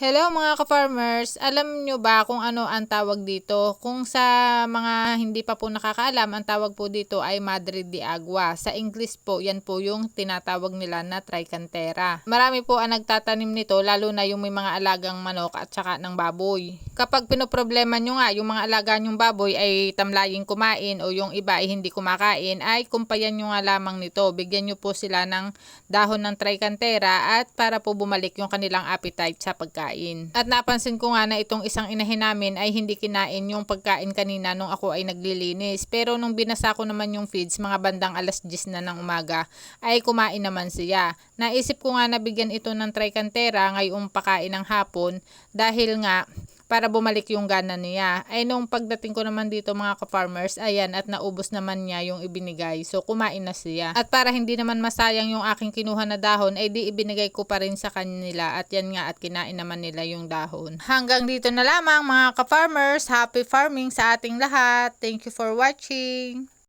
Hello mga ka-farmers, alam nyo ba kung ano ang tawag dito? Kung sa mga hindi pa po nakakaalam, ang tawag po dito ay Madre de Agua. Sa English po, yan po yung tinatawag nila na Tricantera. Marami po ang nagtatanim nito, lalo na yung may mga alagang manok at saka ng baboy. Kapag pinoproblema nyo nga, yung mga alaga nyong baboy ay tamlaying kumain o yung iba ay hindi kumakain, ay kumpayan nyo nga lamang nito. Bigyan nyo po sila ng dahon ng Tricantera at para po bumalik yung kanilang appetite sa pagkain. At napansin ko nga na itong isang inahin namin ay hindi kinain yung pagkain kanina nung ako ay naglilinis. Pero nung binasa ko naman yung feeds, mga bandang alas 10 na ng umaga, ay kumain naman siya. Naisip ko nga na bigyan ito ng Tricantera ngayong pakain ng hapon dahil nga para bumalik yung gana niya. Ay nung pagdating ko naman dito mga ka-farmers, ayan, at naubos naman niya yung ibinigay. So kumain na siya. At para hindi naman masayang yung aking kinuha na dahon, ay di ibinigay ko pa rin sa kanila. At yan nga, at kinain naman nila yung dahon. Hanggang dito na lamang mga ka-farmers. Happy farming sa ating lahat. Thank you for watching.